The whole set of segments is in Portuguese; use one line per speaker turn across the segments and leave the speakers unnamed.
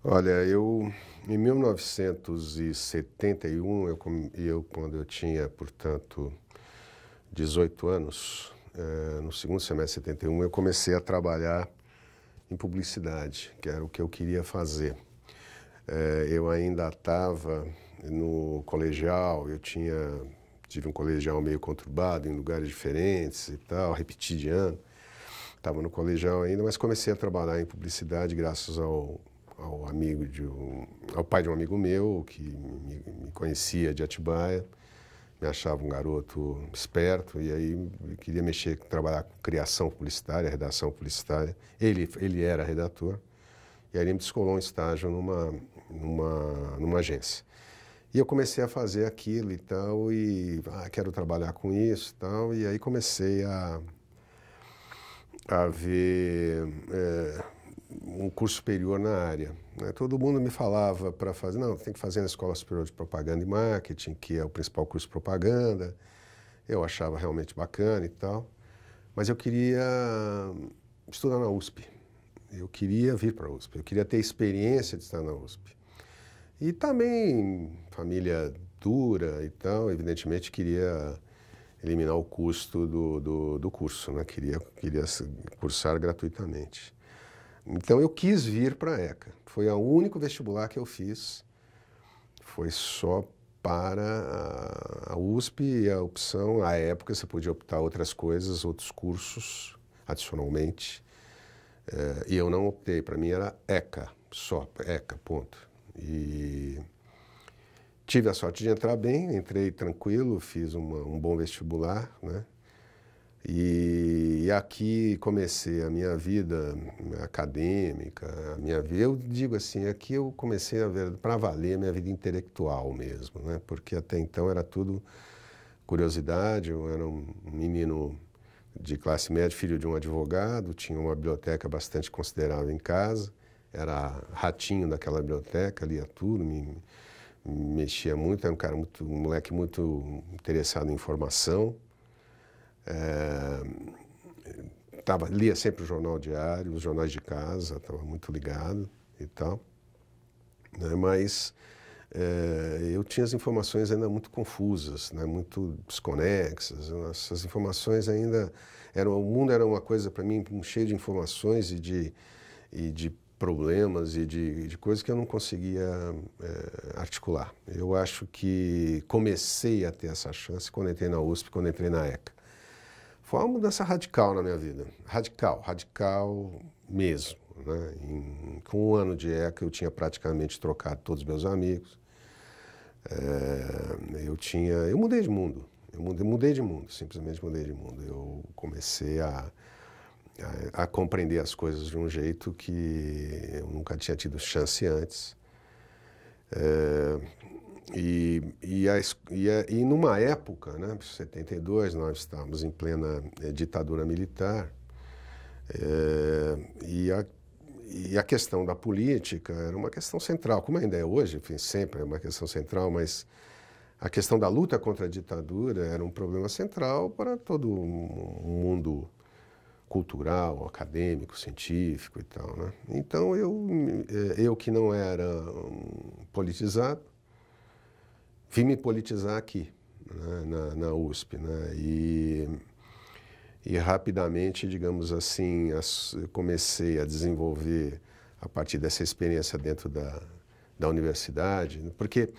Olha, em 1971, quando eu tinha, portanto, 18 anos, no segundo semestre de 71, eu comecei a trabalhar em publicidade, que era o que eu queria fazer. Eu ainda estava no colegial, tive um colegial meio conturbado, em lugares diferentes e tal, repeti de ano. Estava no colegial ainda, mas comecei a trabalhar em publicidade graças ao pai de um amigo meu, que me conhecia de Atibaia, me achava um garoto esperto, e aí queria trabalhar com criação publicitária, redação publicitária. Ele era redator, e aí ele me descolou um estágio numa agência. E eu comecei a fazer aquilo e tal, quero trabalhar com isso e tal, e aí comecei a ver um curso superior na área, né? Todo mundo me falava para fazer, não, tem que fazer na Escola Superior de Propaganda e Marketing, que é o principal curso de propaganda. Eu achava realmente bacana e tal, mas eu queria estudar na USP. Eu queria vir para a USP, eu queria ter experiência de estar na USP. E também, família dura e tal, evidentemente queria eliminar o custo do curso, né? Queria cursar gratuitamente. Então eu quis vir para a ECA. Foi o único vestibular que eu fiz. Foi só para a USP e a opção, à época você podia optar outras coisas, outros cursos adicionalmente. E eu não optei, para mim era ECA, só ECA, ponto. E tive a sorte de entrar bem, entrei tranquilo, fiz um bom vestibular, né? E aqui comecei a minha vida acadêmica, eu digo assim, aqui eu comecei a ver para valer a minha vida intelectual mesmo, né? Porque até então era tudo curiosidade, eu era um menino de classe média, filho de um advogado, tinha uma biblioteca bastante considerável em casa, era ratinho daquela biblioteca, lia tudo, me mexia muito, era um moleque muito interessado em informação. Lia sempre o jornal diário, os jornais de casa, estava muito ligado e tal, né? Mas eu tinha as informações ainda muito confusas, né? Muito desconexas. Essas informações ainda o mundo era uma coisa para mim cheio de informações e de problemas e de coisas que eu não conseguia articular. Eu acho que comecei a ter essa chance quando entrei na USP, quando entrei na ECA. Foi uma mudança radical na minha vida, radical mesmo, né? Com um ano de ECA eu tinha praticamente trocado todos os meus amigos. Eu mudei de mundo, simplesmente mudei de mundo. Eu comecei a compreender as coisas de um jeito que eu nunca tinha tido chance antes. E numa época, né, 72, nós estávamos em plena ditadura militar, e a questão da política era uma questão central, como ainda é hoje, enfim, sempre é uma questão central, mas a questão da luta contra a ditadura era um problema central para todo o mundo cultural, acadêmico, científico e tal, né? Então eu que não era politizado, vim me politizar aqui, né, na USP, né? E rapidamente, digamos assim, comecei a desenvolver a partir dessa experiência dentro da universidade, porque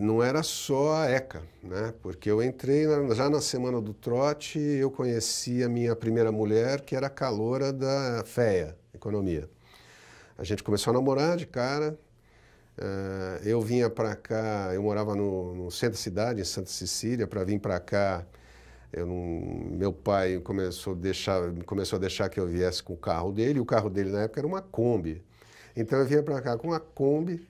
não era só a ECA, né? Porque eu entrei já na semana do trote, eu conheci a minha primeira mulher, que era caloura da FEA, Economia. A gente começou a namorar de cara. Eu vinha para cá, eu morava no centro da cidade, em Santa Cecília. Para vir para cá, meu pai começou a deixar que eu viesse com o carro dele, e o carro dele na época era uma Kombi. Então eu vinha para cá com uma Kombi,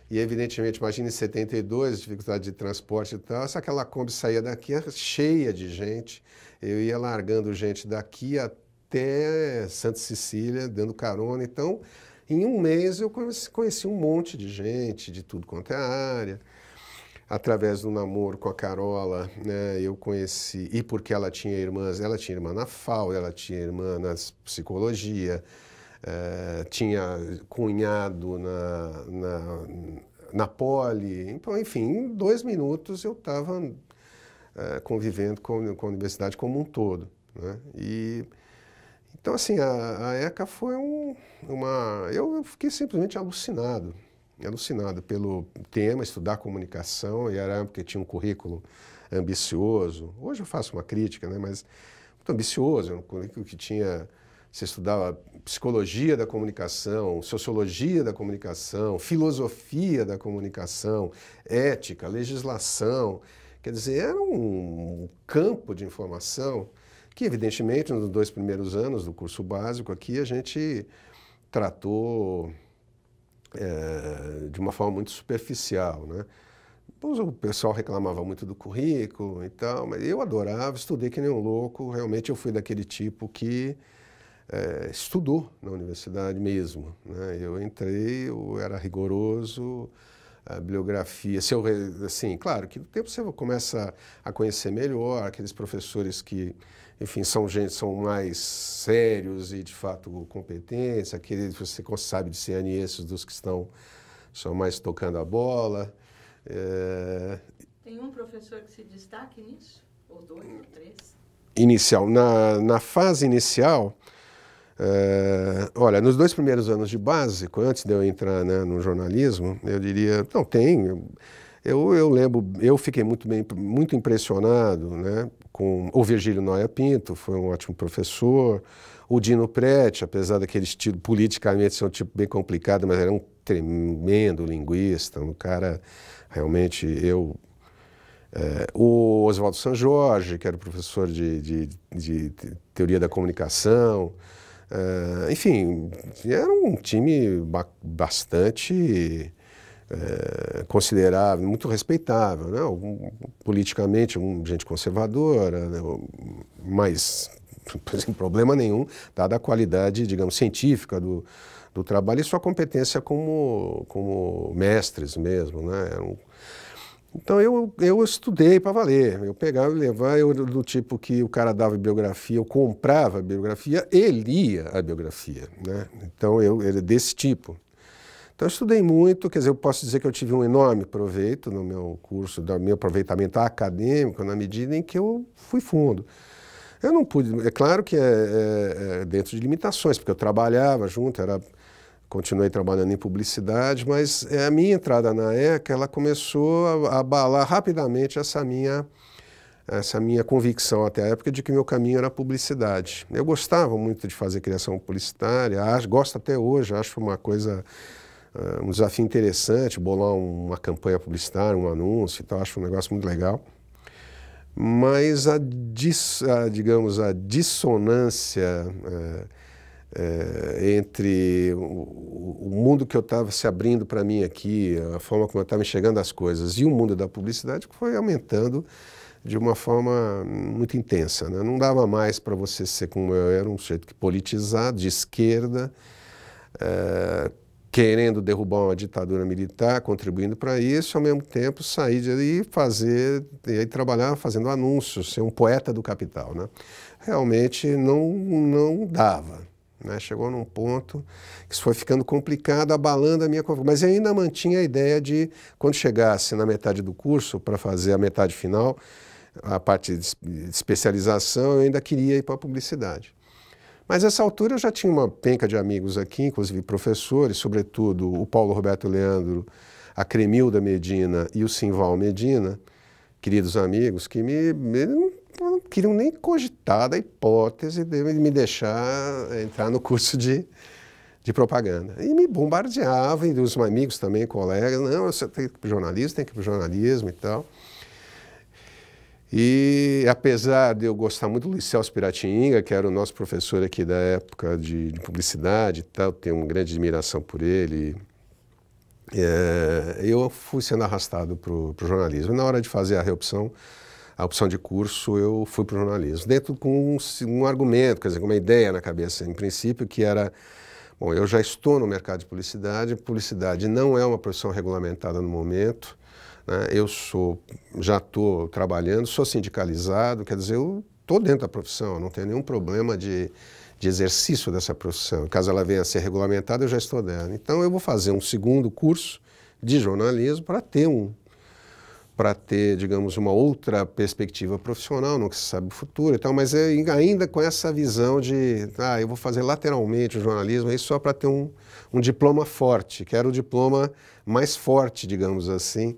e evidentemente, imagina em 72, dificuldade de transporte e tal, se aquela Kombi saía daqui cheia de gente, eu ia largando gente daqui até Santa Cecília, dando carona. Então, em um mês eu conheci um monte de gente, de tudo quanto é área. Através do namoro com a Carola, né, eu conheci, e porque ela tinha irmã na FAU, ela tinha irmã na psicologia, tinha cunhado na Poli. Então, enfim, em 2 minutos eu estava convivendo com a universidade como um todo, né? Então, assim, a ECA foi eu fiquei simplesmente alucinado pelo tema, estudar comunicação, e era porque tinha um currículo ambicioso. Hoje eu faço uma crítica, né, mas muito ambicioso, um currículo que tinha, você estudava psicologia da comunicação, sociologia da comunicação, filosofia da comunicação, ética, legislação. Quer dizer, era um campo de informação que, evidentemente, nos 2 primeiros anos do curso básico aqui, a gente tratou de uma forma muito superficial, né? Depois o pessoal reclamava muito do currículo e tal, mas eu adorava, estudei que nem um louco. Realmente eu fui daquele tipo que estudou na universidade mesmo, né? Eu entrei, eu era rigoroso, a bibliografia, assim, claro que no tempo você começa a conhecer melhor aqueles professores que, enfim, são mais sérios e de fato competentes, aqueles que você sabe discernir esses dos que são mais tocando a bola.
Tem um professor que se destaque nisso? Ou 2 ou 3?
Inicial. Na fase inicial, olha, nos 2 primeiros anos de básico, antes de eu entrar, né, no jornalismo, eu diria, não, tem. Eu lembro, eu fiquei muito impressionado, né, com o Virgílio Noia Pinto, foi um ótimo professor, o Dino Prete, apesar daquele estilo politicamente ser um tipo bem complicado, mas era um tremendo linguista, um cara realmente, o Oswaldo San Jorge, que era professor de teoria da comunicação, enfim, era um time bastante considerável, muito respeitável, né? Politicamente, gente conservadora, né? Mas sem problema nenhum, dada a qualidade, digamos, científica do trabalho e sua competência como mestres mesmo, né? Então eu estudei para valer, eu pegava e levava, eu do tipo que o cara dava bibliografia, eu comprava a bibliografia e lia a bibliografia, né? Então eu era desse tipo. Então eu estudei muito, quer dizer, eu posso dizer que eu tive um enorme proveito no meu curso, do meu aproveitamento acadêmico, na medida em que eu fui fundo. Eu não pude, é claro que dentro de limitações, porque eu trabalhava junto, continuei trabalhando em publicidade, mas a minha entrada na ECA, ela começou a abalar rapidamente essa minha convicção até a época de que meu caminho era publicidade. Eu gostava muito de fazer criação publicitária, gosto até hoje, acho uma coisa, um desafio interessante, bolar uma campanha publicitária, um anúncio e tal, acho um negócio muito legal. Mas digamos, a dissonância entre o mundo que eu estava se abrindo para mim aqui, a forma como eu estava enxergando as coisas e o mundo da publicidade foi aumentando de uma forma muito intensa, né? Não dava mais para você ser como eu era, um sujeito politizado, de esquerda, querendo derrubar uma ditadura militar, contribuindo para isso, ao mesmo tempo sair de e trabalhar fazendo anúncios, ser um poeta do capital, né? Realmente não dava, né? Chegou num ponto que isso foi ficando complicado, abalando a minha convicção. Mas eu ainda mantinha a ideia de, quando chegasse na metade do curso, para fazer a metade final, a parte de especialização, eu ainda queria ir para a publicidade. Mas nessa altura eu já tinha uma penca de amigos aqui, inclusive professores, sobretudo o Paulo Roberto Leandro, a Cremilda Medina e o Simval Medina, queridos amigos, que não queriam nem cogitar da hipótese de me deixar entrar no curso de propaganda. E me bombardeavam, e os amigos também, colegas, não, você tem que ir para o jornalismo, tem que ir para o jornalismo e tal. E apesar de eu gostar muito do Luiz Celso Piratininga, que era o nosso professor aqui da época de publicidade e tal, tenho uma grande admiração por ele, eu fui sendo arrastado para o jornalismo. Na hora de fazer a opção de curso, eu fui para o jornalismo, dentro com um argumento, quer dizer, com uma ideia na cabeça, em princípio, que era, bom, eu já estou no mercado de publicidade não é uma profissão regulamentada no momento, né? Eu já estou trabalhando, sou sindicalizado, quer dizer, eu estou dentro da profissão, não tenho nenhum problema de exercício dessa profissão. Caso ela venha a ser regulamentada, eu já estou dentro. Então, eu vou fazer um segundo curso de jornalismo para ter, digamos, uma outra perspectiva profissional, não que se sabe o futuro e tal, mas ainda com essa visão de, eu vou fazer lateralmente o jornalismo aí só para ter um diploma forte, que era o diploma mais forte, digamos assim,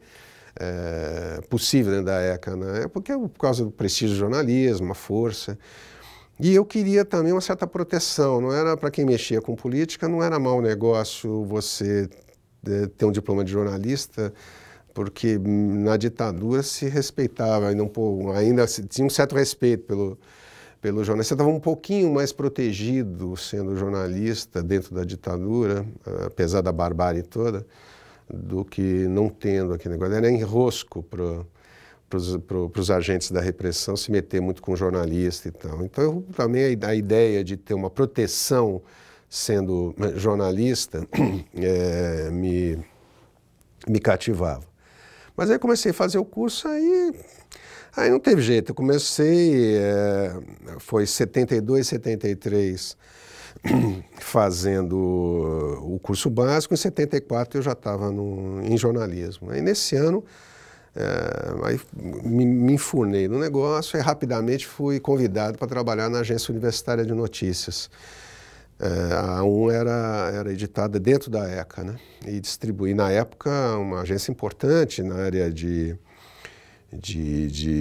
possível dentro da ECA, né? Porque por causa do prestígio do jornalismo, a força. E eu queria também uma certa proteção, não era para quem mexia com política, não era mau negócio você ter um diploma de jornalista, porque na ditadura se respeitava, ainda tinha um certo respeito pelo jornalista. Você estava um pouquinho mais protegido sendo jornalista dentro da ditadura, apesar da barbárie toda, do que não tendo aquele negócio. Era enrosco para os agentes da repressão se meter muito com jornalista e tal. Então, também a ideia de ter uma proteção sendo jornalista me cativava. Mas aí comecei a fazer o curso, aí não teve jeito. Eu comecei, foi 72, 73, fazendo o curso básico. Em 74 eu já estava em jornalismo. Aí nesse ano, aí me enfurnei no negócio e rapidamente fui convidado para trabalhar na Agência Universitária de Notícias. A A1 era editada dentro da ECA, né? E distribuí, na época, uma agência importante na área de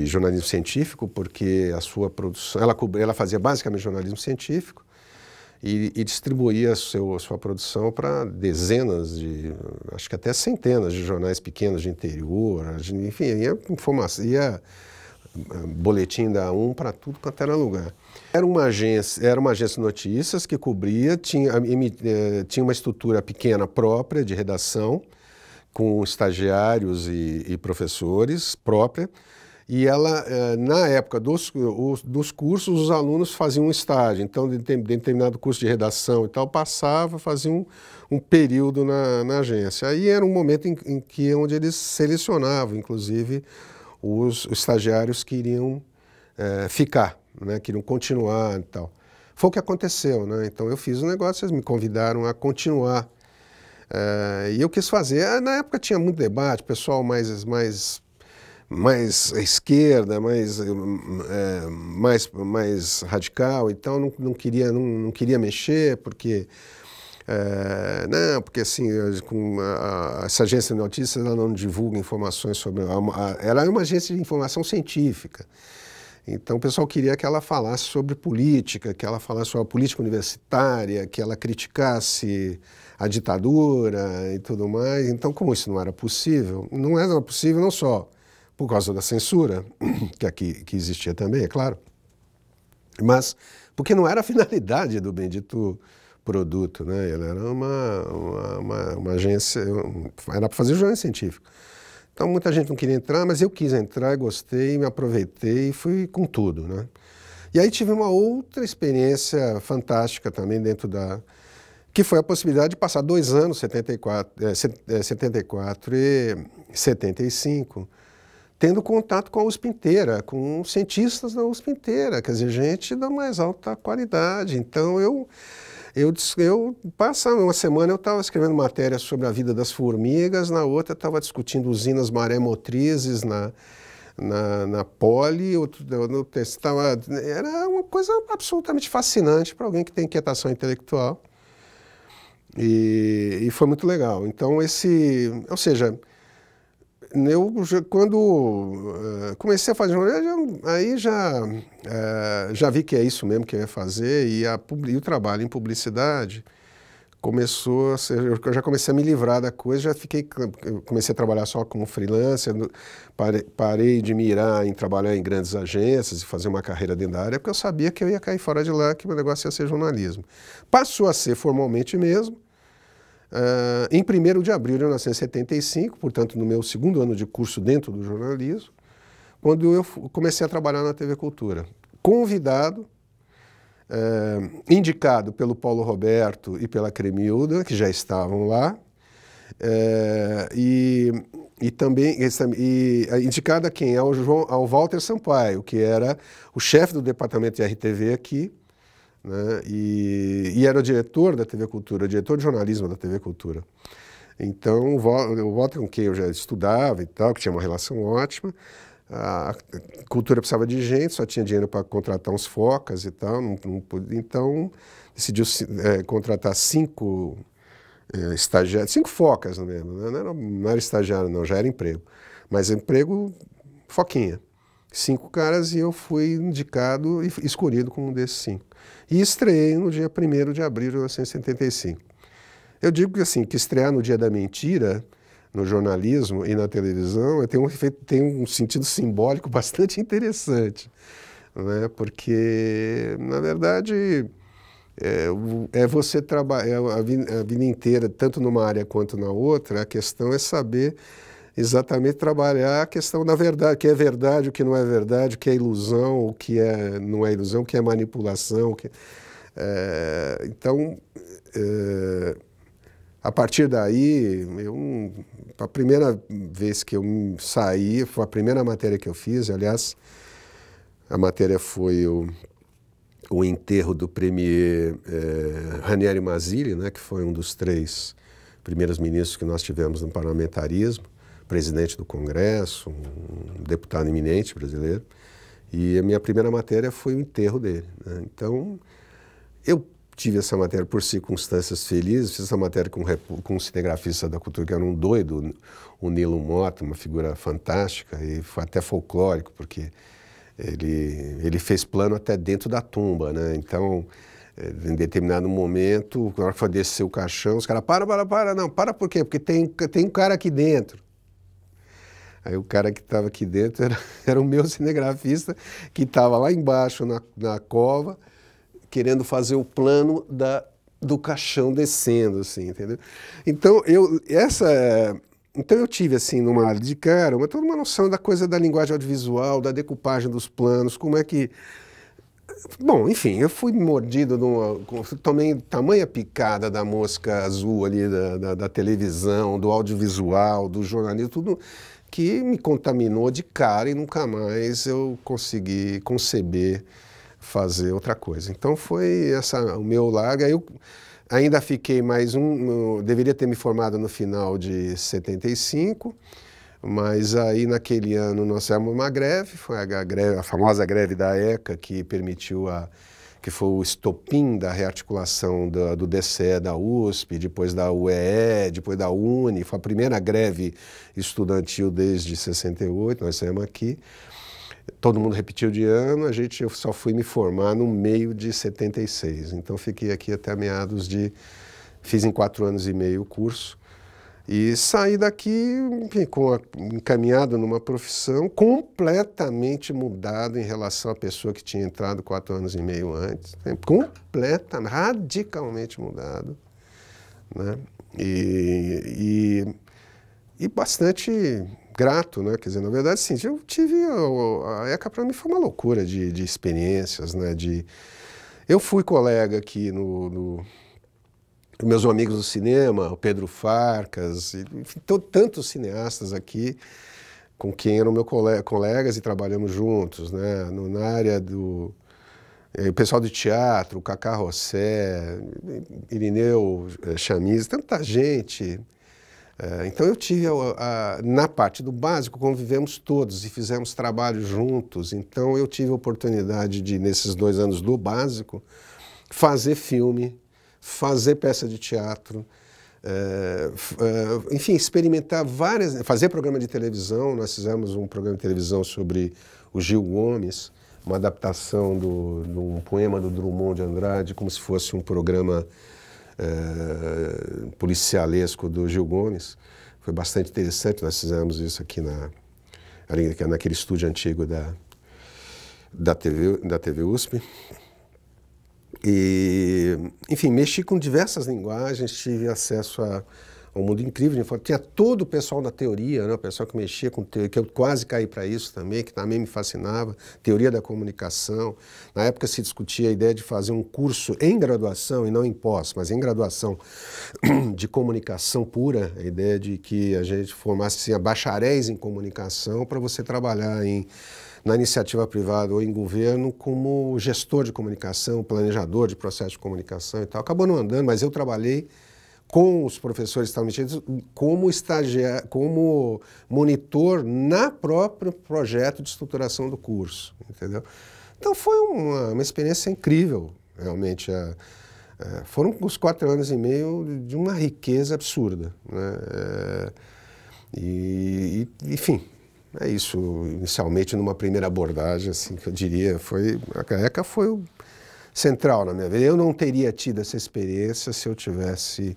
jornalismo científico, porque a sua produção, ela fazia basicamente jornalismo científico e distribuía a sua produção para dezenas acho que até centenas de jornais pequenos de interior, enfim, ia boletim da A1 para tudo quanto era lugar. Era uma agência de notícias que cobria, tinha uma estrutura pequena própria de redação, com estagiários e professores própria, e ela, na época dos cursos, os alunos faziam um estágio, então, de determinado curso de redação e tal, fazia um período na agência. Aí era um momento onde eles selecionavam, inclusive, os estagiários que iriam ficar, né, queriam continuar e tal. Foi o que aconteceu, né? Então eu fiz o negócio, eles me convidaram a continuar. E eu quis fazer. Na época tinha muito debate, pessoal mais à esquerda, mais radical, então não queria mexer, porque porque assim, essa agência de notícias ela não divulga informações sobre... Ela é uma agência de informação científica. Então o pessoal queria que ela falasse sobre política, que ela falasse sobre a política universitária, que ela criticasse a ditadura e tudo mais. Então, como isso não era possível não só por causa da censura, que existia também, é claro, mas porque não era a finalidade do bendito produto, né? Ela era uma agência, era para fazer jornalismo científico. Então muita gente não queria entrar, mas eu quis entrar, gostei, me aproveitei e fui com tudo, né? E aí tive uma outra experiência fantástica também que foi a possibilidade de passar 2 anos, 74 e 75, tendo contato com a USP inteira, com cientistas da USP inteira, quer dizer, gente da mais alta qualidade. Então eu passava uma semana, eu estava escrevendo matéria sobre a vida das formigas, na outra estava discutindo usinas maré-motrizes na Poli, era uma coisa absolutamente fascinante para alguém que tem inquietação intelectual. E foi muito legal. Então, ou seja, quando comecei a fazer jornalismo, aí já vi que é isso mesmo que eu ia fazer, e o trabalho em publicidade começou a ser... Eu já comecei a me livrar da coisa, comecei a trabalhar só como freelancer, parei de mirar em trabalhar em grandes agências e fazer uma carreira dentro da área, porque eu sabia que eu ia cair fora de lá, que o meu negócio ia ser jornalismo. Passou a ser formalmente mesmo, em 1º de abril de 1975, portanto, no meu 2º ano de curso dentro do jornalismo, quando eu comecei a trabalhar na TV Cultura. Convidado, indicado pelo Paulo Roberto e pela Cremilda, que já estavam lá, E também indicado a quem? Ao Walter Sampaio, que era o chefe do departamento de RTV aqui, né? E era o diretor da TV Cultura, diretor de jornalismo da TV Cultura. Então, o Walter, com quem eu já estudava e tal, que tinha uma relação ótima, a Cultura precisava de gente, só tinha dinheiro para contratar uns focas e tal, então decidiu contratar 5 estagiários, 5 focas mesmo, né? Não era estagiário não, já era emprego, mas emprego foquinha. 5 caras e eu fui indicado e escolhido como um desses 5. E estreiei no dia 1º de abril de 1975. Eu digo que, assim, que estrear no dia da mentira, no jornalismo e na televisão, tem um sentido simbólico bastante interessante, né? Porque, na verdade, você trabalhar a vida inteira, tanto numa área quanto na outra, a questão é saber exatamente trabalhar a questão da verdade, o que é verdade, o que não é verdade, o que é ilusão, o que não é ilusão, o que é manipulação. Então, a partir daí, a primeira vez que eu saí, foi a primeira matéria que eu fiz, aliás, a matéria foi o enterro do premier Ranieri Mazzilli, né, que foi um dos 3 primeiros ministros que nós tivemos no parlamentarismo, presidente do Congresso, um deputado eminente brasileiro, e a minha primeira matéria foi o enterro dele, né? Então, eu tive essa matéria por circunstâncias felizes, fiz essa matéria com um cinegrafista da cultura que era um doido, o Nilo Motta, uma figura fantástica, e foi até folclórico, porque ele fez plano até dentro da tumba, né? Então, em determinado momento, na hora que foi descer o caixão, os caras, para por quê? Porque tem um cara aqui dentro. Aí o cara que estava aqui dentro era o meu cinegrafista, que estava lá embaixo na cova, querendo fazer o plano do caixão descendo, assim, entendeu? Então eu tive, assim, numa área de cara, toda uma noção da coisa da linguagem audiovisual, da decupagem dos planos, como é que... Bom, enfim, eu fui mordido tomei tamanha picada da mosca azul ali, da televisão, do audiovisual, do jornalismo, tudo que me contaminou de cara e nunca mais eu consegui conceber fazer outra coisa. Então foi o meu largo. Aí eu ainda fiquei deveria ter me formado no final de 75, mas aí naquele ano nós fizemos uma greve, foi a famosa greve da ECA, que permitiu que foi o estopim da rearticulação do DCE da USP, depois da UEE, depois da UNE, foi a primeira greve estudantil desde 68, nós saímos aqui. Todo mundo repetiu de ano, eu só fui me formar no meio de 76. Então fiquei aqui até meados fiz em 4 anos e meio o curso. E saí daqui, enfim, encaminhado numa profissão completamente mudado em relação à pessoa que tinha entrado 4 anos e meio antes. Radicalmente mudado, né? E bastante grato, né? Quer dizer, na verdade, sim, eu tive... A ECA para mim foi uma loucura de experiências, né? Eu fui colega aqui meus amigos do cinema, o Pedro Farcas, enfim, tantos cineastas aqui com quem eram meus colegas e trabalhamos juntos, né? Na área o pessoal do teatro, o Cacá Rossé, Irineu Chamiz, tanta gente. Então eu tive, na parte do básico, convivemos todos e fizemos trabalho juntos. Então eu tive a oportunidade de, nesses 2 anos do básico, fazer filme, fazer peça de teatro, enfim, experimentar fazer programa de televisão. Nós fizemos um programa de televisão sobre o Gil Gomes, uma adaptação de um poema do Drummond de Andrade, como se fosse um programa policialesco do Gil Gomes. Foi bastante interessante, nós fizemos isso aqui naquele estúdio antigo da TV USP. E, enfim, mexi com diversas linguagens, tive acesso a um mundo incrível de informática. Tinha todo o pessoal da teoria, né? O pessoal que mexia com teoria, que eu quase caí para isso também, que também me fascinava, teoria da comunicação. Na época se discutia a ideia de fazer um curso em graduação, e não em pós, mas em graduação de comunicação pura, a ideia de que a gente formasse assim, bacharéis em comunicação para você trabalhar na iniciativa privada ou em governo como gestor de comunicação, planejador de processo de comunicação e tal. Acabou não andando, mas eu trabalhei com os professores que estavam metidos como estagiário, como monitor na próprio projeto de estruturação do curso, entendeu? Então foi uma experiência incrível, realmente. Foram os 4 anos e meio de uma riqueza absurda, né? Enfim, é isso. Inicialmente, numa primeira abordagem, assim, que eu diria, a ECA foi central na minha vida. Eu não teria tido essa experiência se eu tivesse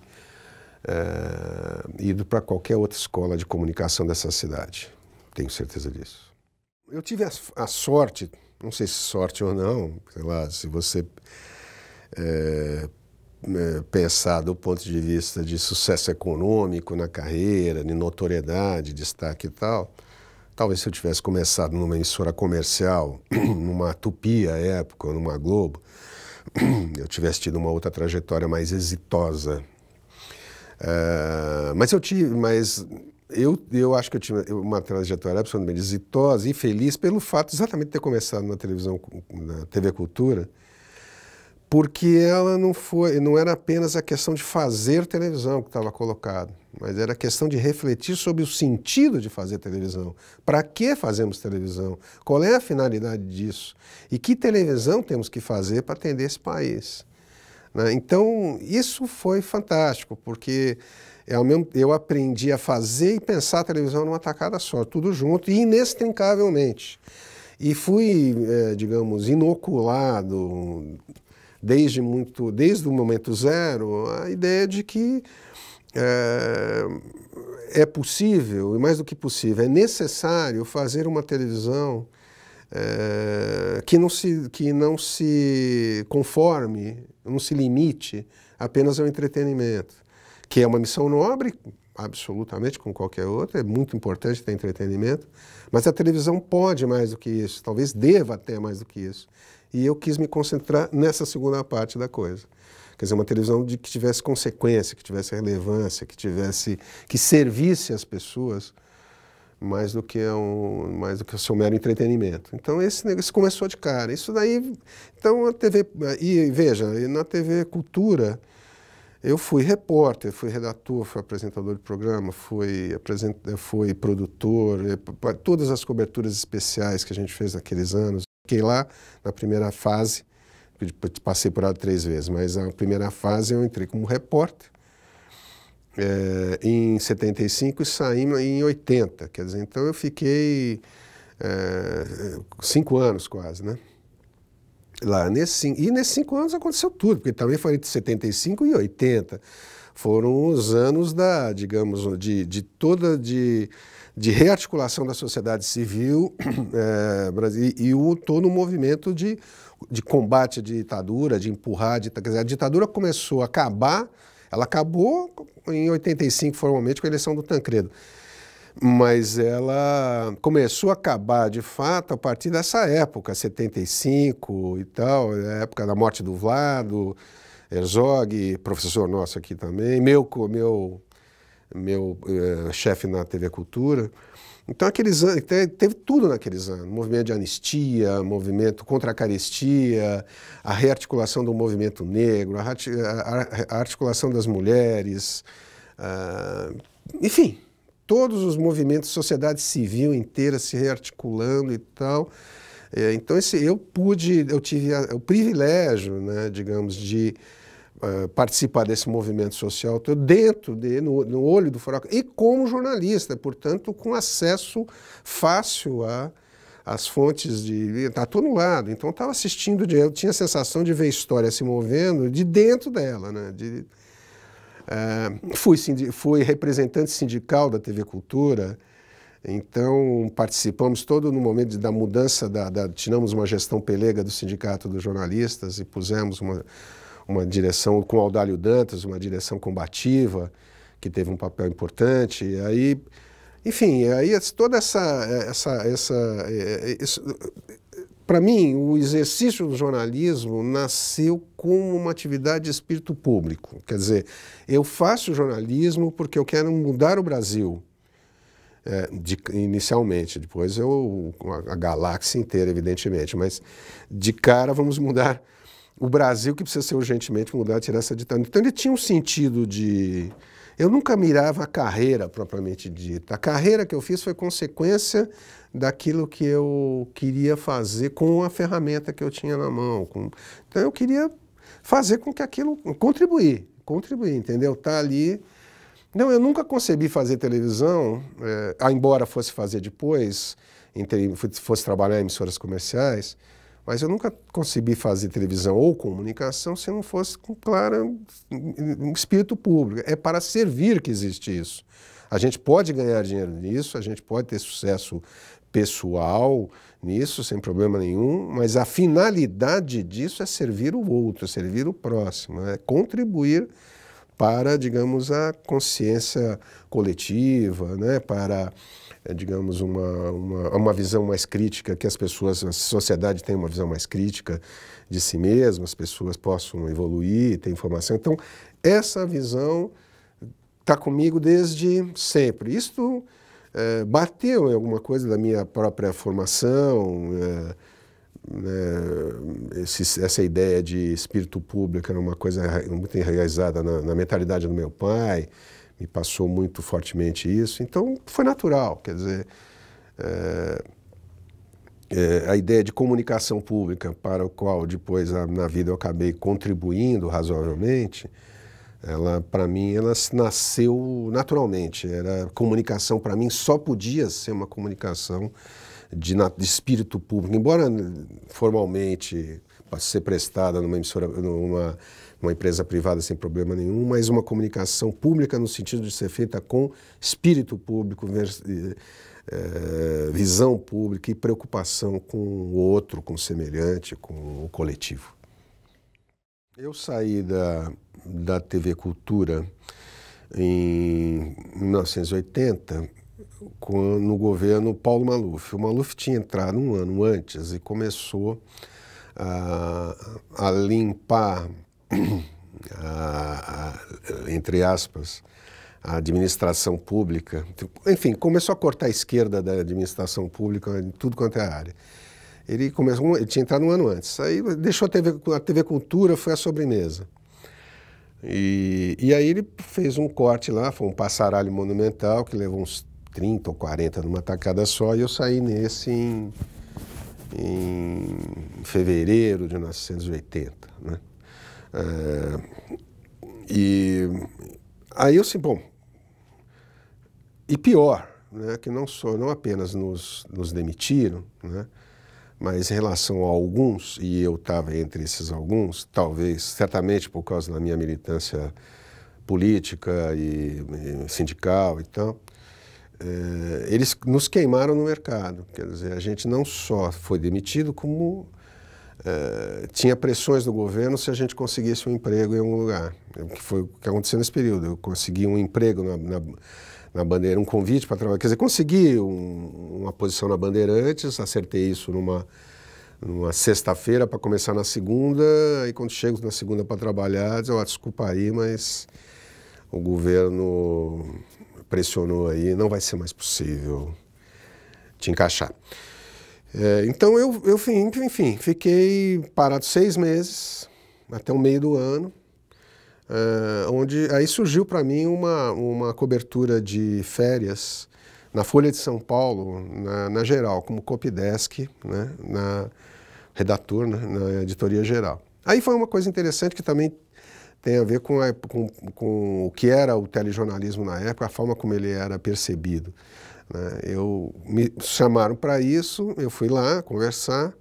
ido para qualquer outra escola de comunicação dessa cidade. Tenho certeza disso. Eu tive a sorte, não sei se sorte ou não, sei lá, se você pensar do ponto de vista de sucesso econômico na carreira, de notoriedade, destaque e tal, talvez se eu tivesse começado numa emissora comercial, numa Tupi à época, numa Globo, eu tivesse tido uma outra trajetória mais exitosa. Eu acho que eu tive uma trajetória absolutamente exitosa e feliz pelo fato exatamente de ter começado na televisão, na TV Cultura, porque ela não era apenas a questão de fazer televisão que estava colocado, mas era a questão de refletir sobre o sentido de fazer televisão. Para que fazemos televisão? Qual é a finalidade disso? E que televisão temos que fazer para atender esse país? Então, isso foi fantástico, porque eu aprendi a fazer e pensar a televisão numa tacada só, tudo junto e inextricavelmente. E fui, digamos, inoculado desde o momento zero a ideia de que é possível, e mais do que possível, é necessário fazer uma televisão que não se conforme, não se limite apenas ao entretenimento, que é uma missão nobre, absolutamente, como qualquer outra, é muito importante ter entretenimento, mas a televisão pode mais do que isso, talvez deva até mais do que isso. E eu quis me concentrar nessa segunda parte da coisa. Quer dizer, uma televisão que tivesse consequência, que tivesse relevância, que servisse as pessoas mais do que o seu mero entretenimento. Então, esse negócio começou de cara. Isso daí, então, a TV... E veja, na TV Cultura, eu fui repórter, fui redator, fui apresentador de programa, fui produtor, todas as coberturas especiais que a gente fez naqueles anos. Fiquei lá na primeira fase, passei por ela 3 vezes, mas a primeira fase eu entrei como repórter em 75 e saí em 80, quer dizer, então eu fiquei 5 anos quase, né? Lá, e nesses 5 anos aconteceu tudo, porque também foi entre 75 e 80. Foram os anos digamos, de rearticulação da sociedade civil e todo o movimento de combate à ditadura, de empurrar quer dizer, a ditadura começou a acabar, ela acabou em 85 formalmente com a eleição do Tancredo, mas ela começou a acabar de fato a partir dessa época, 75 e tal, a época da morte do Vlado, Herzog, professor nosso aqui também, meu chefe na TV Cultura. Então, aqueles anos, teve tudo naqueles anos, movimento de anistia, movimento contra a carestia, a rearticulação do movimento negro, a articulação das mulheres, enfim, todos os movimentos, sociedade civil inteira se rearticulando e tal. Então, eu tive o privilégio, né, digamos, de participar desse movimento social no olho do furacão, e como jornalista, portanto, com acesso fácil às fontes está todo lado. Então, eu estava assistindo, eu tinha a sensação de ver a história se movendo de dentro dela, né? Fui representante sindical da TV Cultura, então participamos todo no momento da mudança, tiramos uma gestão pelega do Sindicato dos Jornalistas e pusemos uma direção com Audálio Dantas, uma direção combativa, que teve um papel importante. E aí, enfim, aí toda para mim, o exercício do jornalismo nasceu como uma atividade de espírito público. Quer dizer, eu faço jornalismo porque eu quero mudar o Brasil, inicialmente. Depois a galáxia inteira, evidentemente. Mas, de cara, vamos mudar o Brasil, que precisa ser urgentemente mudar, tirar essa ditadura. Então, ele tinha um sentido de... Eu nunca mirava a carreira, propriamente dita. A carreira que eu fiz foi consequência daquilo que eu queria fazer com a ferramenta que eu tinha na mão. Então, eu queria fazer com que aquilo... Contribuir, entendeu? Tá ali... Não, eu nunca concebi fazer televisão, embora fosse fazer depois, fosse trabalhar em emissoras comerciais, mas eu nunca concebi fazer televisão ou comunicação se não fosse com claro um espírito público. É para servir que existe isso. A gente pode ganhar dinheiro nisso, a gente pode ter sucesso pessoal nisso, sem problema nenhum, mas a finalidade disso é servir o outro, é servir o próximo, é contribuir para, digamos, a consciência coletiva, né? Para, digamos, uma visão mais crítica, que a sociedade tenha uma visão mais crítica de si mesma, as pessoas possam evoluir, ter informação. Então, essa visão está comigo desde sempre. Isto bateu em alguma coisa da minha própria formação, essa ideia de espírito público era uma coisa muito enraizada na mentalidade do meu pai, me passou muito fortemente isso, então foi natural, quer dizer, a ideia de comunicação pública para o qual depois na vida eu acabei contribuindo razoavelmente, para mim, ela nasceu naturalmente, comunicação para mim só podia ser uma comunicação de espírito público, embora formalmente possa ser prestada numa emissora, numa empresa privada sem problema nenhum, mas uma comunicação pública no sentido de ser feita com espírito público, visão pública e preocupação com o outro, com o semelhante, com o coletivo. Eu saí da TV Cultura em 1980, no governo Paulo Maluf. O Maluf tinha entrado um ano antes e começou a limpar, entre aspas, a administração pública. Enfim, começou a cortar a esquerda da administração pública em tudo quanto é área. Ele tinha entrado um ano antes. Aí deixou a TV Cultura, foi a sobremesa. E aí ele fez um corte lá, foi um passaralho monumental que levou uns 30 ou 40 numa tacada só, e eu saí nesse em fevereiro de 1980, né? E aí eu assim, bom, e pior, né, que não apenas nos demitiram, né, mas em relação a alguns, e eu estava entre esses alguns, talvez, certamente por causa da minha militância política e sindical e tal, eles nos queimaram no mercado. Quer dizer, a gente não só foi demitido, como tinha pressões do governo se a gente conseguisse um emprego em algum lugar. Que foi o que aconteceu nesse período. Eu consegui um emprego na Bandeira, um convite para trabalhar. Quer dizer, consegui uma posição na Bandeirantes, acertei isso numa sexta-feira para começar na segunda, e quando chego na segunda para trabalhar, diz, desculpa aí, mas o governo pressionou aí, não vai ser mais possível te encaixar. Então enfim, fiquei parado 6 meses, até o meio do ano, onde aí surgiu para mim uma cobertura de férias na Folha de São Paulo, na geral, como copydesk, né, redator, né, na editoria geral. Aí foi uma coisa interessante que também tem a ver com o que era o telejornalismo na época, a forma como ele era percebido, né? Me chamaram para isso, eu fui lá conversar,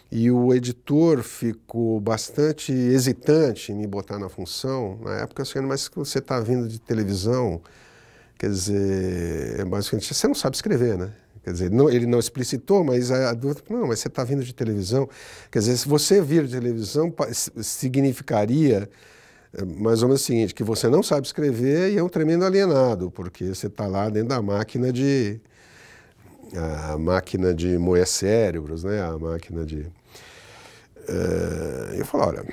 e o editor ficou bastante hesitante em me botar na função. Na época, assim, mas você está vindo de televisão, quer dizer, basicamente, você não sabe escrever, né? Quer dizer, ele não explicitou, mas a dúvida, não, mas você está vindo de televisão. Quer dizer, se você vir de televisão, significaria É mais ou menos o seguinte, que você não sabe escrever e é um tremendo alienado, porque você está lá dentro da a máquina de moer cérebros, né? A máquina de... eu falo, olha,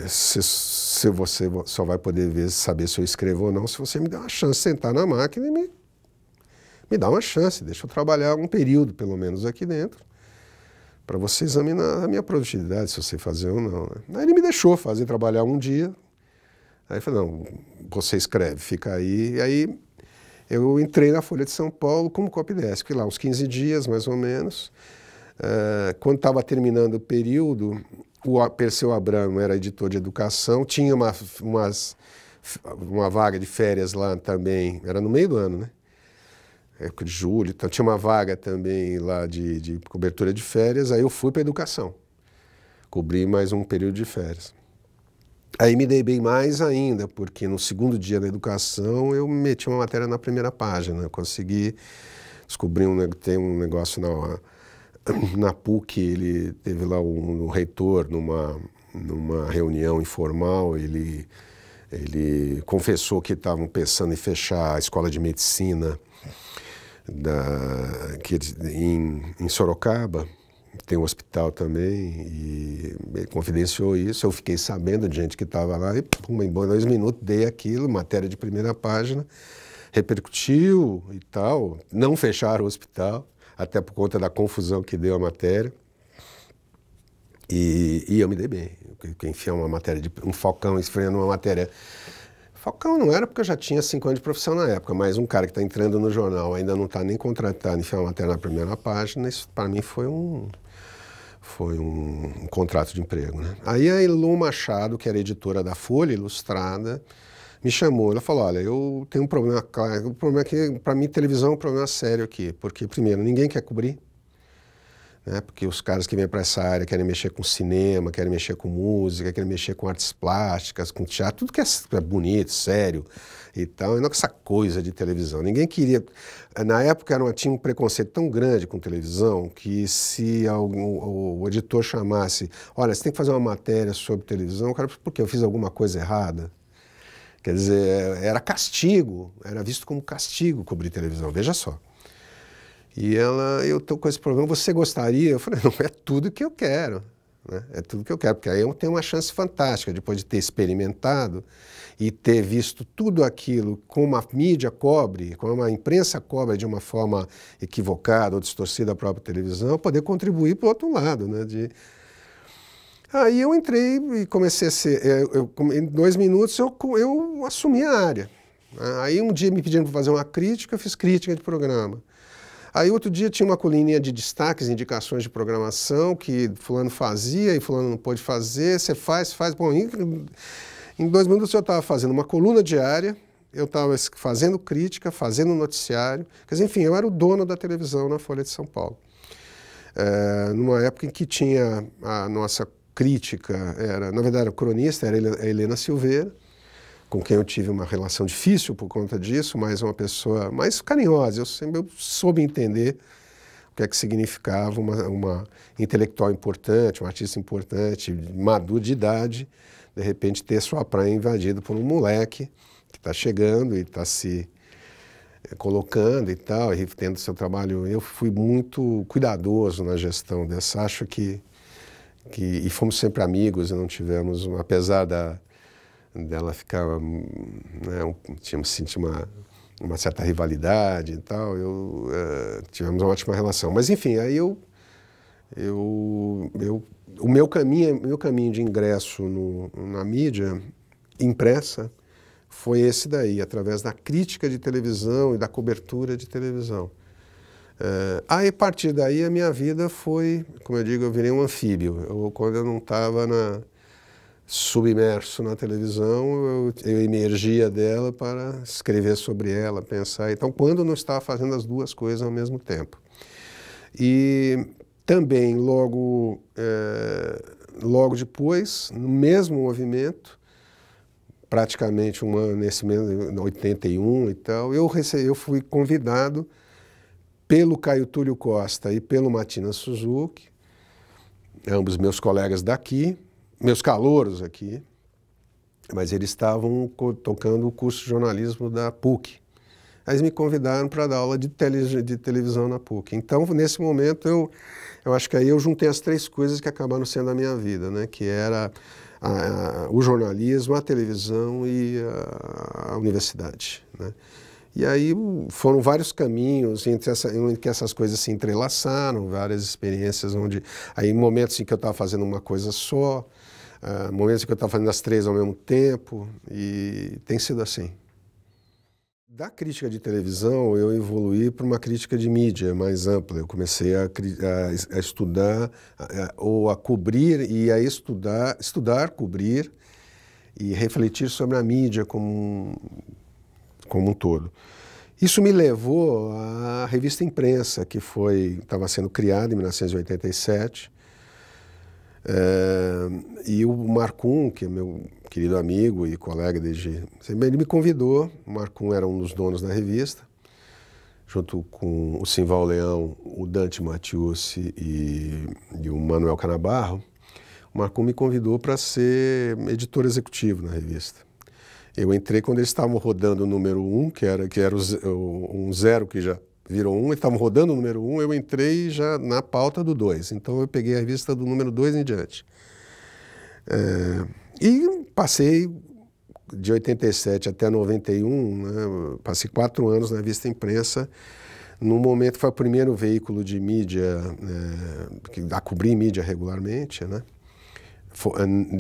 se você só vai poder saber se eu escrevo ou não, se você me der uma chance de sentar na máquina e me dá uma chance, deixa eu trabalhar um período, pelo menos, aqui dentro, para você examinar a minha produtividade, se eu sei fazer ou não. Né? Aí ele me deixou trabalhar um dia, aí eu falei, não, você escreve, fica aí, e aí eu entrei na Folha de São Paulo como copydesk, fiquei lá uns 15 dias, mais ou menos. Quando estava terminando o período, o Perseu Abramo era editor de educação, tinha uma vaga de férias lá também, era no meio do ano, né? Época de julho, então tinha uma vaga também lá de cobertura de férias, aí eu fui para a educação, cobri mais um período de férias. Aí me dei bem mais ainda, porque no segundo dia da educação eu meti uma matéria na primeira página, eu consegui descobrir tem um negócio na PUC, ele teve lá um reitor numa reunião informal, ele confessou que estavam pensando em fechar a escola de medicina em Sorocaba, tem um hospital também, e ele confidenciou isso, eu fiquei sabendo de gente que estava lá, e em 2 minutos dei aquilo, matéria de primeira página, repercutiu e tal, não fecharam o hospital, até por conta da confusão que deu a matéria, e eu me dei bem, enfiar uma matéria, um Falcão esfriando uma matéria. Falcão não era porque eu já tinha 5 anos de profissão na época, mas um cara que está entrando no jornal, ainda não está nem contratado, enfiar uma matéria na primeira página, isso para mim foi um contrato de emprego. Né? Aí a Elu Machado, que era editora da Folha Ilustrada, me chamou, ela falou, olha, eu tenho um problema claro, o problema é que para mim televisão é um problema sério aqui, porque primeiro, ninguém quer cobrir, né? Porque os caras que vêm para essa área querem mexer com cinema, querem mexer com música, querem mexer com artes plásticas, com teatro, tudo que é bonito, sério e tal, e não com essa coisa de televisão. Ninguém queria... Na época tinha um preconceito tão grande com televisão que se o editor chamasse, olha, você tem que fazer uma matéria sobre televisão, o cara, por quê? Eu fiz alguma coisa errada? Quer dizer, era castigo, era visto como castigo cobrir televisão, veja só. E eu estou com esse problema, você gostaria? Eu falei, não, é tudo que eu quero, né? É tudo que eu quero, porque aí eu tenho uma chance fantástica, depois de ter experimentado e ter visto tudo aquilo como a mídia cobre, como a imprensa cobre de uma forma equivocada ou distorcida a própria televisão, poder contribuir para o outro lado, né? Aí eu entrei e comecei a ser, em 2 minutos eu assumi a área. Aí um dia me pediram para fazer uma crítica, eu fiz crítica de programa. Aí outro dia tinha uma coluninha de destaques, indicações de programação, que fulano fazia e fulano não pôde fazer, você faz. Bom, em 2 minutos eu estava fazendo uma coluna diária, eu estava fazendo crítica, fazendo noticiário, quer dizer, enfim, eu era o dono da televisão na Folha de São Paulo. Numa época em que tinha a nossa crítica, na verdade, a cronista era a Helena Silveira, com quem eu tive uma relação difícil por conta disso, mas uma pessoa mais carinhosa. Eu soube entender o que é que significava uma intelectual importante, um artista importante, maduro de idade, de repente ter sua praia invadida por um moleque que está chegando e está se colocando e tal, e tendo seu trabalho. Eu fui muito cuidadoso na gestão dessa, acho que e fomos sempre amigos, e não tivemos, apesar dela ficar, né, senti uma certa rivalidade e tal, tivemos uma ótima relação. Mas enfim, aí o meu caminho de ingresso na mídia impressa foi esse daí, através da crítica de televisão e da cobertura de televisão. Aí, a partir daí, a minha vida foi, como eu digo, eu virei um anfíbio. Quando eu não estava submerso na televisão, eu emergia dela para escrever sobre ela, pensar. Então, quando eu não estava fazendo as duas coisas ao mesmo tempo. E também, logo depois, no mesmo movimento, praticamente um ano, nesse mesmo, 81 e tal, eu fui convidado pelo Caio Túlio Costa e pelo Matina Suzuki, ambos meus colegas daqui, meus calouros aqui, mas eles estavam tocando o curso de jornalismo da PUC. Aí eles me convidaram para dar aula de televisão na PUC. Então, nesse momento, eu acho que aí eu juntei as três coisas que acabaram sendo a minha vida, né? Que era o jornalismo, a televisão e a universidade, né? E aí foram vários caminhos em que essas coisas se entrelaçaram, várias experiências onde... Aí momentos em que eu estava fazendo uma coisa só, momentos em que eu estava fazendo as três ao mesmo tempo, e tem sido assim. Da crítica de televisão, eu evoluí para uma crítica de mídia mais ampla. Eu comecei a estudar, ou a cobrir e a estudar, cobrir e refletir sobre a mídia como um todo. Isso me levou à revista Imprensa, que estava sendo criada em 1987. E o Marcum, que é meu querido amigo e colega desde sempre, ele me convidou. O Marcum era um dos donos da revista, junto com o Simval Leão, o Dante Matiusi e o Manuel Canabarro. O Marcum me convidou para ser editor executivo na revista. Eu entrei quando eles estavam rodando o número 1, que era um 0 que já virou 1, eles estavam rodando o número 1, eu entrei já na pauta do 2. Então eu peguei a revista do número 2 em diante. E passei de 87 até 91, né, passei 4 anos na revista Imprensa, num momento que foi o primeiro veículo de mídia, a cobrir mídia regularmente, né?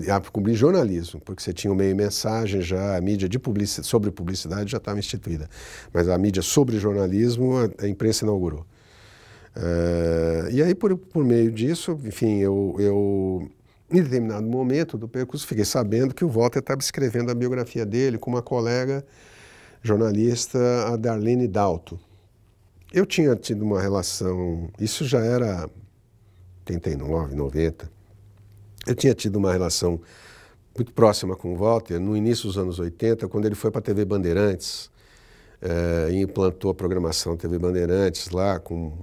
A cobrir jornalismo, porque você tinha o meio mensagem já, a mídia de sobre publicidade já estava instituída, mas a mídia sobre jornalismo a imprensa inaugurou. E aí, por meio disso, enfim, eu em determinado momento do percurso fiquei sabendo que o Walter estava escrevendo a biografia dele com uma colega jornalista, a Darlene Dalto. Eu tinha tido uma relação, isso já era 89, 90, eu tinha tido uma relação muito próxima com o Walter no início dos anos 80, quando ele foi para a TV Bandeirantes e implantou a programação da TV Bandeirantes lá com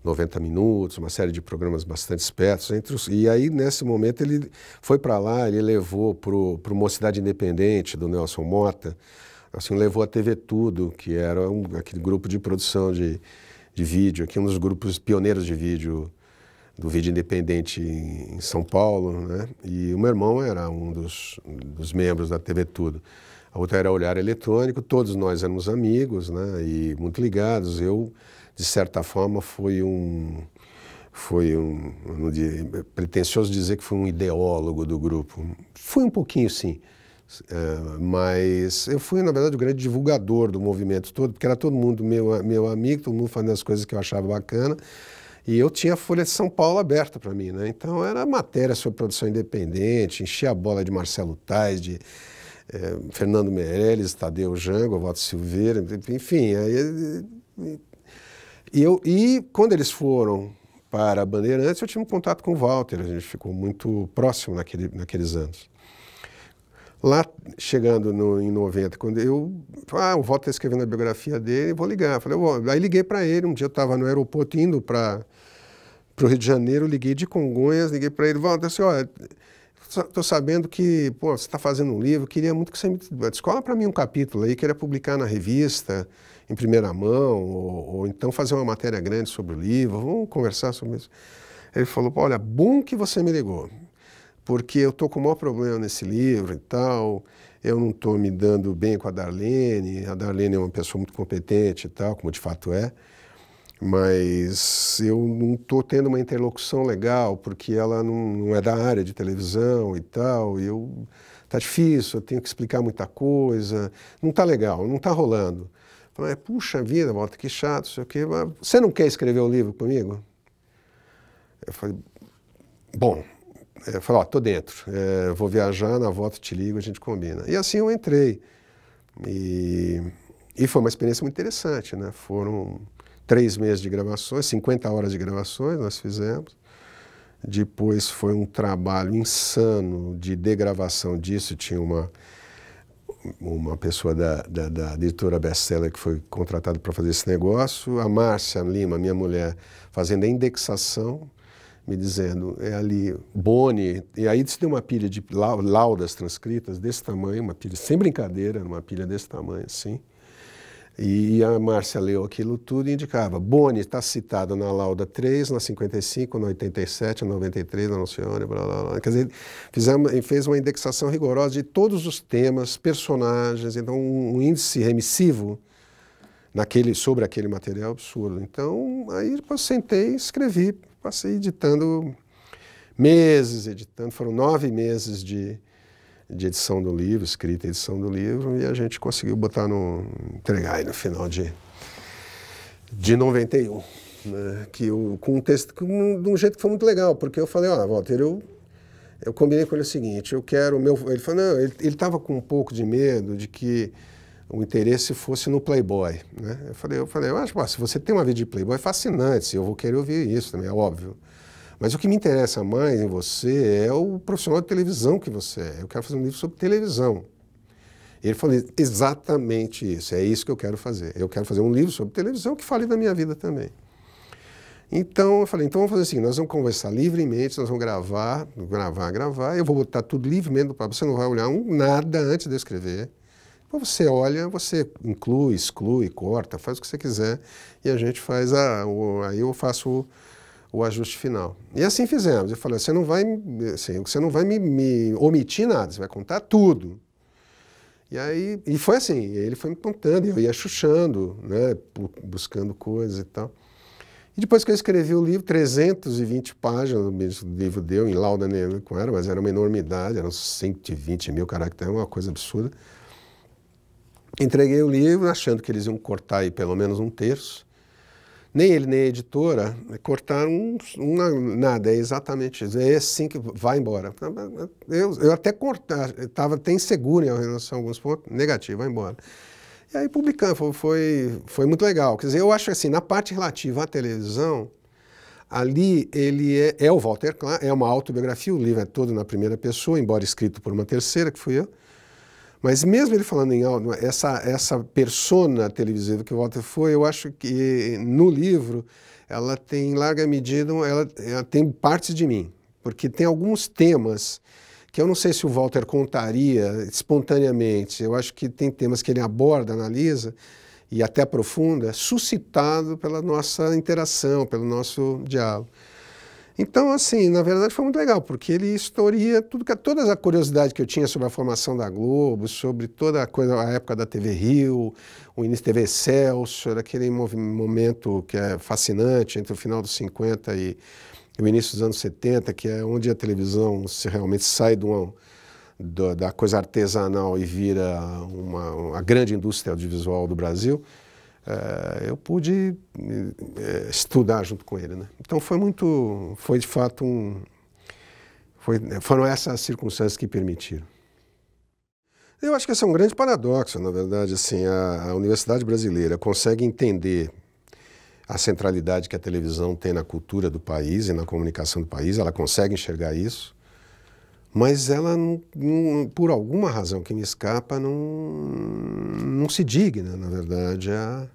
90 minutos, uma série de programas bastante espertos. E aí, nesse momento, ele foi para lá, ele levou para o Mocidade Independente, do Nelson Mota, assim, levou a TV Tudo, que era aquele grupo de produção de vídeo, aqui um dos grupos pioneiros de vídeo, do vídeo independente em São Paulo, né? E o meu irmão era um dos membros da TV Tudo. A outra era Olhar Eletrônico, todos nós éramos amigos, né? E muito ligados. Eu, de certa forma, não pretensioso dizer que fui um ideólogo do grupo. Fui um pouquinho, sim. Mas eu fui, na verdade, o grande divulgador do movimento todo, porque era todo mundo meu amigo, todo mundo fazendo as coisas que eu achava bacana. E eu tinha a Folha de São Paulo aberta para mim, né? Então era matéria sobre produção independente, enchia a bola de Marcelo Tais, de Fernando Meirelles, Tadeu Jango, Walter Silveira, enfim. E quando eles foram para a Bandeirantes, eu tive um contato com o Walter, a gente ficou muito próximo naqueles anos. Lá, chegando em 90, quando o Walter está escrevendo a biografia dele, vou ligar. Aí liguei para ele, um dia eu estava no aeroporto indo para o Rio de Janeiro, liguei de Congonhas, liguei para ele, Walter, assim, olha, estou sabendo que você está fazendo um livro, queria muito que você me descola para mim um capítulo aí, queria publicar na revista, em primeira mão, ou então fazer uma matéria grande sobre o livro, vamos conversar sobre isso. Ele falou, olha, bom que você me ligou, porque eu estou com o maior problema nesse livro e tal, eu não estou me dando bem com a Darlene é uma pessoa muito competente e tal, como de fato é, mas eu não estou tendo uma interlocução legal, porque ela não é da área de televisão e tal, tá difícil, eu tenho que explicar muita coisa, não está legal, não está rolando. Eu falei, puxa vida, Walter, que chato, sei o quê, você não quer escrever o livro comigo? Eu falei, bom... Eu falei, tô dentro, vou viajar, na volta te ligo, a gente combina. E assim eu entrei. E foi uma experiência muito interessante, né? Foram 3 meses de gravações, 50 horas de gravações nós fizemos. Depois foi um trabalho insano de degravação disso. Tinha uma pessoa da editora Bestseller que foi contratada para fazer esse negócio. A Márcia Lima, minha mulher, fazendo a indexação. me dizendo, é ali, Boni, e aí se deu uma pilha de laudas transcritas desse tamanho, uma pilha, sem brincadeira, uma pilha desse tamanho, assim. E a Márcia leu aquilo tudo e indicava, Boni está citado na lauda 3, na 55, na 87, na 93, na Alcione, blá, blá, blá. Quer dizer, fez uma indexação rigorosa de todos os temas, personagens, então um índice remissivo sobre aquele material absurdo. Então, aí depois sentei e escrevi, passei editando meses, foram 9 meses de edição do livro, escrita e edição do livro, e a gente conseguiu entregar aí no final de 91, né? Com um texto de um jeito que foi muito legal, porque eu falei, Walter, eu combinei com ele o seguinte, ele falou, não, ele estava com um pouco de medo de que o interesse fosse no Playboy, né? Eu falei, eu acho, se você tem uma vida de Playboy, é fascinante, eu vou querer ouvir isso também, é óbvio. Mas o que me interessa mais em você é o profissional de televisão que você é. Eu quero fazer um livro sobre televisão. E ele falou exatamente isso, é isso que eu quero fazer. Eu quero fazer um livro sobre televisão que fale da minha vida também. Então eu falei, então vamos fazer assim, nós vamos conversar livremente, nós vamos gravar, eu vou botar tudo livremente para você, não vai olhar nada antes de eu escrever. Então você olha, você inclui, exclui, corta, faz o que você quiser e a gente faz aí eu faço o ajuste final. E assim fizemos. Eu falei, você não vai me omitir nada, você vai contar tudo. E foi assim, ele foi me contando, eu ia chuchando, né, buscando coisas e tal. E depois que eu escrevi o livro, 320 páginas, o livro deu em lauda nenhuma com ela, mas era uma enormidade, eram 120 mil caracteres, uma coisa absurda. Entreguei o livro, achando que eles iam cortar aí pelo menos um terço. Nem ele, nem a editora cortaram nada, é exatamente isso. É assim que vai embora. Eu até estava até inseguro em relação a alguns pontos, negativo, vai embora. E aí publicamos, foi muito legal. Quer dizer, eu acho assim, na parte relativa à televisão, ali ele é o Walter Klein, é uma autobiografia, o livro é todo na primeira pessoa, embora escrito por uma terceira, que fui eu. Mas mesmo ele falando em áudio, essa persona televisiva que o Walter foi, eu acho que no livro ela tem, em larga medida, ela tem partes de mim. Porque tem alguns temas que eu não sei se o Walter contaria espontaneamente. Eu acho que tem temas que ele aborda, analisa e até aprofunda, suscitado pela nossa interação, pelo nosso diálogo. Então, assim, na verdade foi muito legal, porque ele historia toda a curiosidade que eu tinha sobre a formação da Globo, sobre toda a época da TV Rio, o início da TV Excelsior, aquele momento que é fascinante entre o final dos 50 e o início dos anos 70, que é onde a televisão se realmente sai da coisa artesanal e vira uma grande indústria audiovisual do Brasil. Eu pude estudar junto com ele, né? Então foi de fato foram essas circunstâncias que permitiram. Eu acho que esse é um grande paradoxo, na verdade, assim, a Universidade Brasileira consegue entender a centralidade que a televisão tem na cultura do país e na comunicação do país, ela consegue enxergar isso, mas ela, por alguma razão que me escapa, não se digna, na verdade, a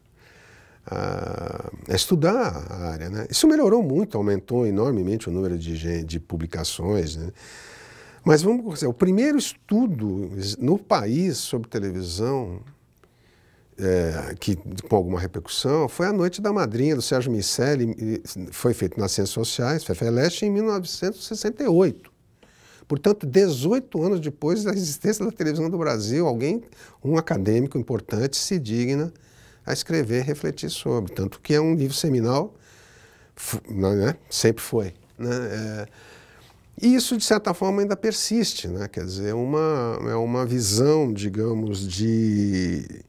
estudar a área, né? Isso melhorou muito, aumentou enormemente o número de publicações, né? Mas vamos dizer, o primeiro estudo no país sobre televisão, com alguma repercussão, foi A Noite da Madrinha, do Sérgio Miceli, foi feito nas Ciências Sociais, FEFELESH, em 1968. Portanto, 18 anos depois da existência da televisão do Brasil, um acadêmico importante, se digna a escrever, refletir sobre. Tanto que é um livro seminal, né? Sempre foi, né? E isso, de certa forma, ainda persiste, né? Quer dizer, é uma visão, digamos, de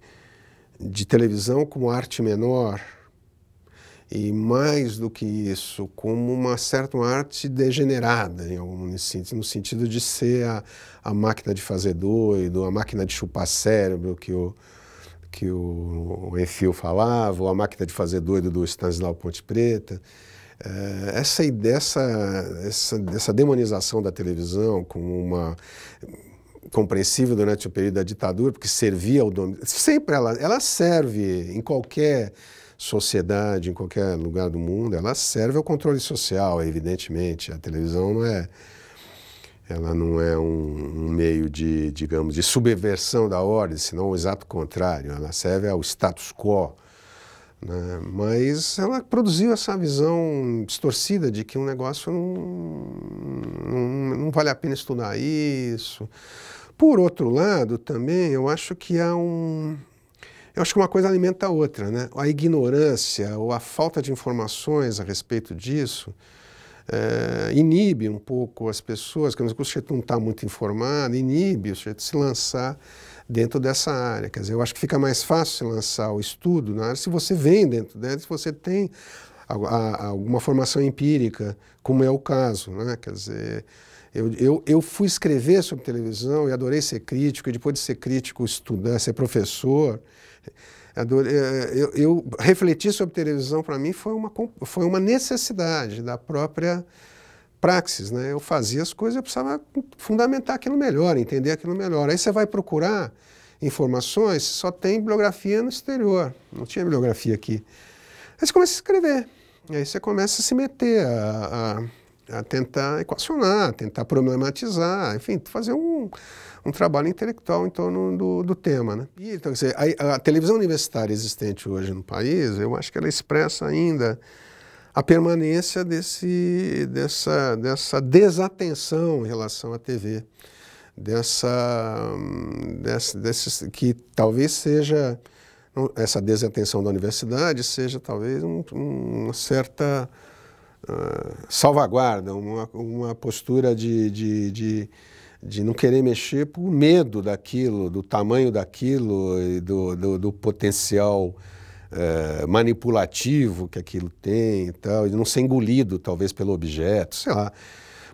televisão como arte menor, e mais do que isso, como uma certa arte degenerada, no sentido de ser a máquina de fazer doido, a máquina de chupar cérebro que o Enfio falava, ou a máquina de fazer doido do Stanislau Ponte Preta. Essa ideia, essa demonização da televisão como uma compreensível durante o período da ditadura, porque servia ao domínio. Sempre ela serve em qualquer sociedade, em qualquer lugar do mundo, ela serve ao controle social, evidentemente. A televisão ela não é um meio de, digamos, de subversão da ordem, senão o exato contrário. Ela serve ao status quo, né? Mas ela produziu essa visão distorcida de que um negócio não vale a pena estudar isso. Por outro lado, também, eu acho que eu acho que uma coisa alimenta a outra, né? A ignorância ou a falta de informações a respeito disso inibe um pouco as pessoas, que o sujeito não está muito informado, inibe o sujeito de se lançar dentro dessa área. Quer dizer, eu acho que fica mais fácil se lançar o estudo na área se você vem dentro dela, se você tem alguma formação empírica, como é o caso, né? Quer dizer, eu fui escrever sobre televisão e adorei ser crítico, e depois de ser crítico, estudar, ser professor. Eu refletir sobre televisão, para mim, foi uma necessidade da própria praxis, né? Eu fazia as coisas, eu precisava fundamentar aquilo melhor, entender aquilo melhor. Aí você vai procurar informações, só tem bibliografia no exterior, não tinha bibliografia aqui. Aí você começa a escrever, aí você começa a se meter, a tentar equacionar, tentar problematizar, enfim, fazer um trabalho intelectual em torno do tema, né? E, então, quer dizer, a televisão universitária existente hoje no país, eu acho que ela expressa ainda a permanência dessa desatenção em relação à TV, que talvez seja, essa desatenção da universidade seja talvez uma certa salvaguarda, uma postura de não querer mexer por medo daquilo, do tamanho daquilo e do potencial manipulativo que aquilo tem e tal, e não ser engolido talvez pelo objeto, sei lá.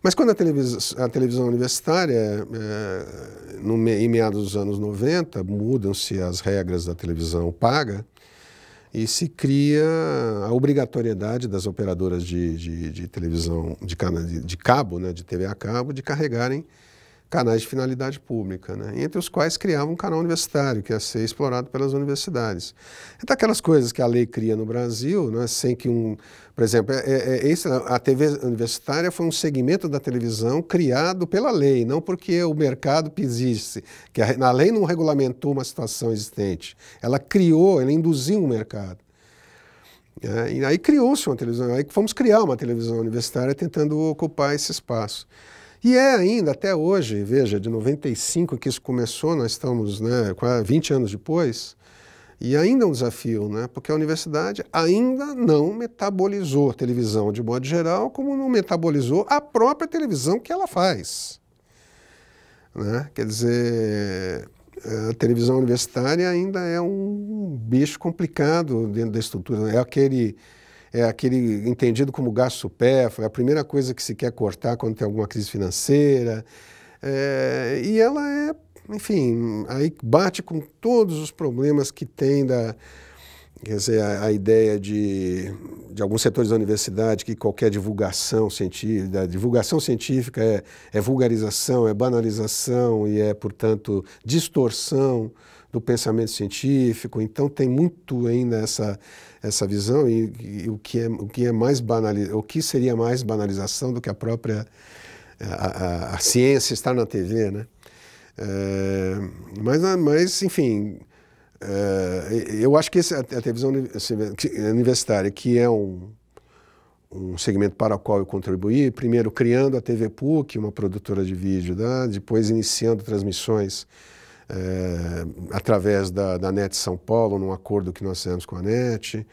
Mas quando a televisão universitária, em meados dos anos 90, mudam-se as regras da televisão paga e se cria a obrigatoriedade das operadoras de televisão de cabo, né, de TV a cabo, de carregarem canais de finalidade pública, né, entre os quais criavam um canal universitário, que ia ser explorado pelas universidades. Então, aquelas coisas que a lei cria no Brasil, né, sem que por exemplo, a TV universitária foi um segmento da televisão criado pela lei, não porque o mercado pedisse, que a lei não regulamentou uma situação existente, ela induziu um mercado. E aí criou-se uma televisão, aí fomos criar uma televisão universitária tentando ocupar esse espaço. E é ainda, até hoje, veja, de 95 que isso começou, nós estamos, né, quase 20 anos depois, e ainda é um desafio, né, porque a universidade ainda não metabolizou a televisão de modo geral, como não metabolizou a própria televisão que ela faz, né? Quer dizer, a televisão universitária ainda é um bicho complicado dentro da estrutura, né? É aquele entendido como gasto supérfluo, é a primeira coisa que se quer cortar quando tem alguma crise financeira. E ela enfim, aí bate com todos os problemas que tem quer dizer, a ideia de alguns setores da universidade que qualquer divulgação científica é vulgarização, é banalização e é, portanto, distorção do pensamento científico. Então tem muito ainda essa visão e o que seria mais banalização do que a própria a ciência estar na TV, né? Mas enfim, eu acho que a televisão universitária, que é um segmento para o qual eu contribuí, primeiro criando a TV PUC, uma produtora de vídeo, né? Depois iniciando transmissões através da NET São Paulo, num acordo que nós fizemos com a NET,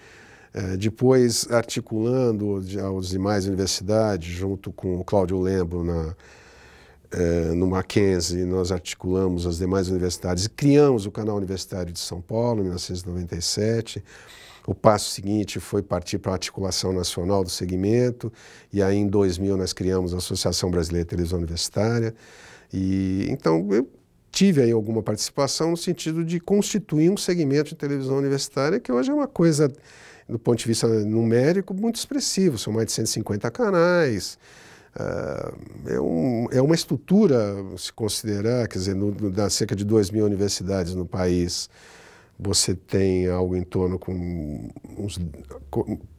depois articulando as demais universidades, junto com o Cláudio Lembro no Mackenzie, nós articulamos as demais universidades e criamos o Canal Universitário de São Paulo, em 1997. O passo seguinte foi partir para a articulação nacional do segmento, e aí em 2000 nós criamos a Associação Brasileira de Televisão Universitária. E então eu tive aí alguma participação no sentido de constituir um segmento de televisão universitária que hoje é uma coisa, do ponto de vista numérico, muito expressivo. São mais de 150 canais. É uma estrutura, se considerar, quer dizer, das cerca de 2.000 universidades no país, você tem algo em torno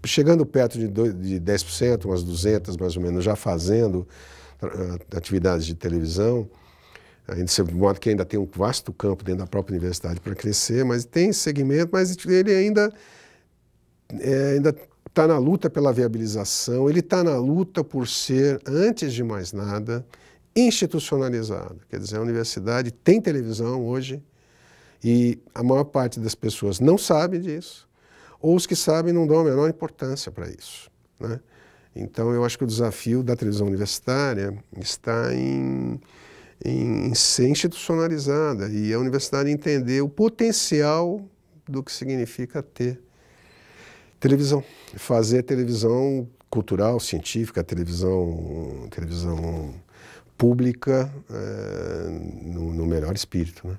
chegando perto de 10%, umas 200 mais ou menos, já fazendo atividades de televisão, de modo que ainda tem um vasto campo dentro da própria universidade para crescer, mas tem segmento, mas ele ainda está na luta pela viabilização, ele está na luta por ser, antes de mais nada, institucionalizado. Quer dizer, a universidade tem televisão hoje, e a maior parte das pessoas não sabe disso, ou os que sabem não dão a menor importância para isso, né? Então, eu acho que o desafio da televisão universitária está em ser institucionalizada e a universidade entender o potencial do que significa ter televisão, fazer televisão cultural, científica, televisão pública no melhor espírito, né?